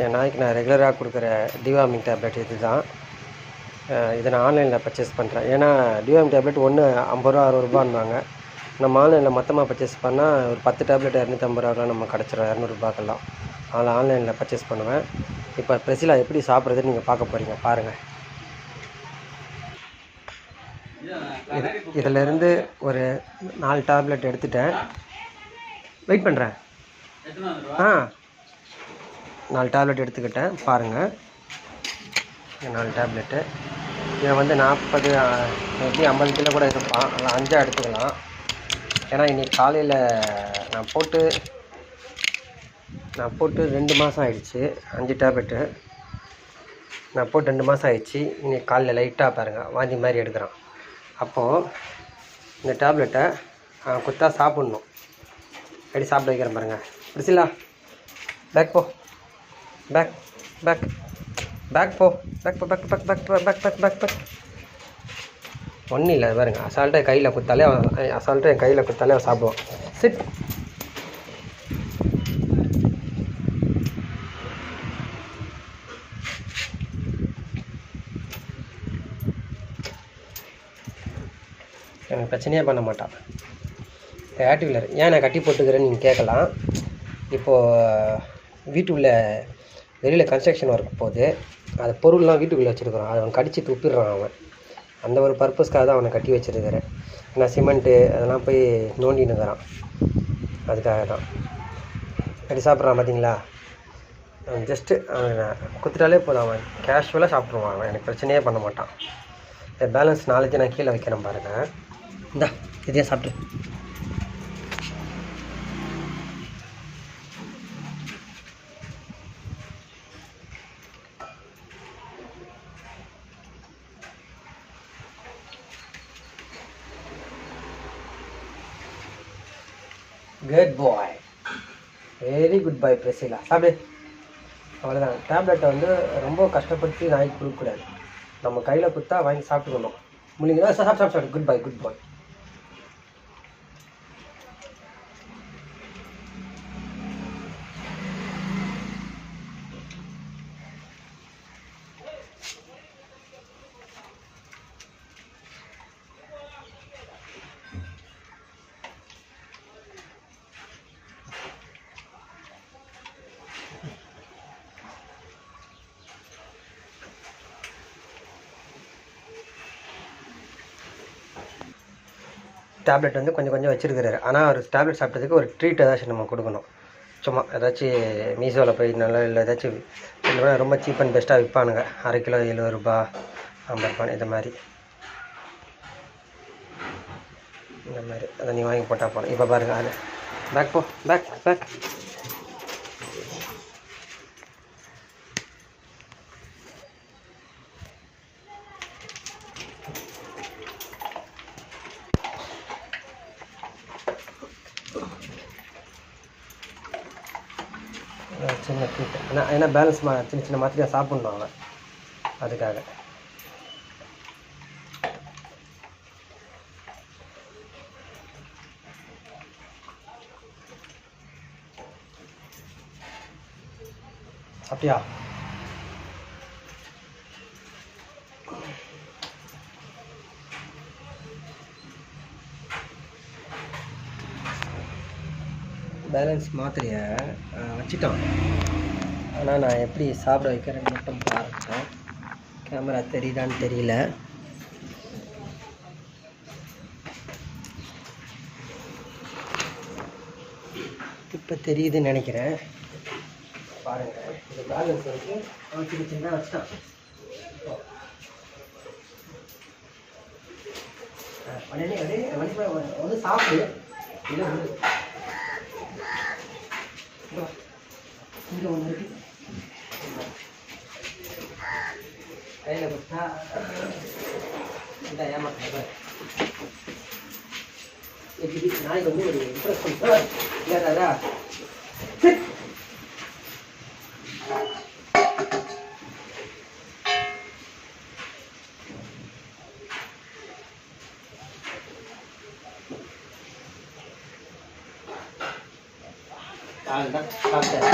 என் நாய்க்கு நான் ரெகுலராக கொடுக்குற டிவார்மிங் டேப்லெட் இது தான். இதை நான் ஆன்லைனில் பர்ச்சேஸ் பண்ணுறேன். ஏன்னா டிவார்மிங் டேப்லெட் ஒன்று 50 ரூபா 60 ரூபான்வாங்க. நம்ம ஆன்லைனில் மொத்தமாக பர்ச்சேஸ் பண்ணால் ஒரு 10 டேப்லெட் 250 ரூபாய்க்குலாம் நம்ம கிடச்சிரும், 200 ரூபாய்க்கெல்லாம். அதில் ஆன்லைனில் பர்ச்சேஸ் பண்ணுவேன். இப்போ பிரசிலா எப்படி சாப்பிட்றதுன்னு நீங்கள் பார்க்க போகிறீங்க, பாருங்கள். இதிலேருந்து ஒரு 4 டேப்லெட் எடுத்துட்டேன். வெயிட் பண்ணுறேன். 4 டேப்லெட் எடுத்துக்கிட்டேன், பாருங்கள். 4 டேப்லெட்டு. இதை வந்து 40 எப்படி 50 கிலோ கூட இருப்பான். அதில் 5 எடுத்துக்கலாம். ஏன்னா இன்றைக்கி காலையில் நான் போட்டு 2 மாதம் ஆகிடுச்சு. 5 டேப்லெட்டு நான் போட்டு 2 மாதம் ஆகிடுச்சு. இன்றைக்கி காலையில் லைட்டாக பாருங்கள் வாந்தி மாதிரி எடுக்கிறான். அப்போது இந்த டேப்லெட்டை குத்தா சாப்பிட்ணும். எப்படி சாப்பிட வைக்கிறேன் பாருங்கள். பிடிச்சிலா பேக் போ, பேக் பேக் பேக் போ, பேக் போ, back back back back back back back. ஒன்றும் இல்லை பாருங்கள். அசால்ட்டாக கையில் குத்தாலே என் கையில் குத்தாலே அவன் சாப்பிடுவான். சிட். எனக்கு பிரச்சனையே பண்ண மாட்டான். ஆக்டிவ்ல ஏன் நான் கட்டி போட்டுக்கிறேன்னு நீங்கள் கேட்கலாம். இப்போது வீட்டுக்குள்ளே வெளியில் கன்ஸ்ட்ரக்ஷன் ஒர்க் போகுது. அது பொருள்லாம் வீட்டுக்குள்ளே வச்சுருக்குறோம். அதை அவன் கடிச்சு துப்பிடுறான். அவன் அந்த ஒரு பர்பஸ்க்காக தான் அவனை கட்டி வச்சுருக்கிறேன். ஏன்னா சிமெண்ட்டு அதெல்லாம் போய் நோண்டினுக்கிறான். அதுக்காக தான் கட்டி சாப்பிட்றான். பார்த்தீங்களா, ஜஸ்ட்டு குத்துட்டாலே போதும். அவன் கேஷுவலாக சாப்பிட்ருவான். அவன் எனக்கு பிரச்சனையே பண்ண மாட்டான். பேலன்ஸ் நாலேஜ் நான் கீழே வைக்கிறேன் பாருங்கள். இந்தா இதையே சாப்பிட்டு. குட் பாய், வெரி குட் பாய் பிரசிலா. சாப்பிடு. அவ்வளோதான். டேப்லெட்டை வந்து ரொம்ப கஷ்டப்படுத்தி நாய்க்கு கொடுக்கக்கூடாது. நம்ம கையில் கொடுத்தா வாங்கி சாப்பிட்டுக்கணும். முடியுங்களா? சாப்பிட்டு. குட் பாய், குட் பாய். டேப்லெட் வந்து கொஞ்சம் கொஞ்சம் வச்சுருக்கிறாரு. ஆனால் ஒரு டேப்லெட் சாப்பிட்டதுக்கு ஒரு ட்ரீட் ஏதாச்சும் நம்ம கொடுக்கணும். சும்மா ஏதாச்சும் மீஷோவில் போய் நல்லா இல்லை ஏதாச்சும் ரொம்ப சீப் அண்ட் பெஸ்ட்டாக விற்பானுங்க. 1/2 கிலோ 70 ரூபா 50 ரூபான்னு இந்த மாதிரி அதை நீ வாங்கி போட்டால் போகணும். இப்போ பாருங்கள். அது பேக் போ, பேக் பேக். சின்ன ட்ரீட். ஏன்னா பேலன்ஸ் சின்ன சின்ன மாத்திரையாக சாப்பிட்ணும் அவன். அதுக்காக சாப்பிட்டியா? பேலன்ஸ் மாத்திரையை வச்சுட்டோம். ஆனால் நான் எப்படி சாப்பிட வைக்கிறேன்னு மட்டும் பாருங்கள். கேமரா தெரியுதான்னு தெரியல. இப்போ தெரியுதுன்னு நினைக்கிறேன். பாருங்கள். இது பேலன்ஸ் வந்து அவன் சின்ன சின்ன வச்சுட்டான். வந்து சாப்பிடு. இங்கே ஒன்று இருக்கு. கையில் கொடுத்தா இந்த ஏமாத்த எப்படி நாளைக்கு வந்து ஒரு இம்ப்ரெஸ் பண்ணுறா இல்லைடா. சாப்பிட்டேன்.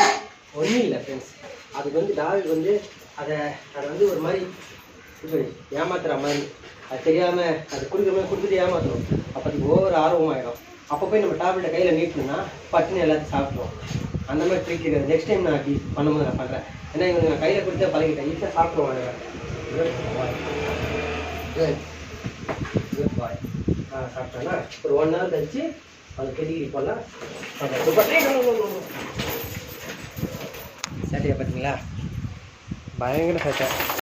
ஒன்றும் இல்லை ஃப்ரெண்ட்ஸ். அதுக்கு வந்து டாக் வந்து அதை வந்து ஒரு மாதிரி இப்போ ஏமாத்துற மாதிரி, அது தெரியாமல் அது கொடுக்குற மாதிரி கொடுத்துட்டு ஏமாத்துறோம். அப்போ அதுக்கு ஓவர் ஆர்வமாயிடும். அப்போ போய் நம்ம டேப்லெட்டை கையில் நீட்டணும்னா பட்டுன்னு எல்லாத்தையும் சாப்பிட்ருவோம். அந்த மாதிரி ட்ரிக் இருக்குது. நெக்ஸ்ட் டைம் நான் அப்படி பண்ணும்போது நான் பண்ணுறேன். ஏன்னா இவங்க நான் கையில் கொடுத்தே பழகிட்டேன், ஈஸியாக சாப்பிடுவாங்க. குட் பாய். சாப்பிட்டேன்னா ஒரு 1 hour கழிச்சு அது பெடிகிரி போடலாம். சேட்டையை பார்த்தீங்களா, பயங்கர சேட்டை.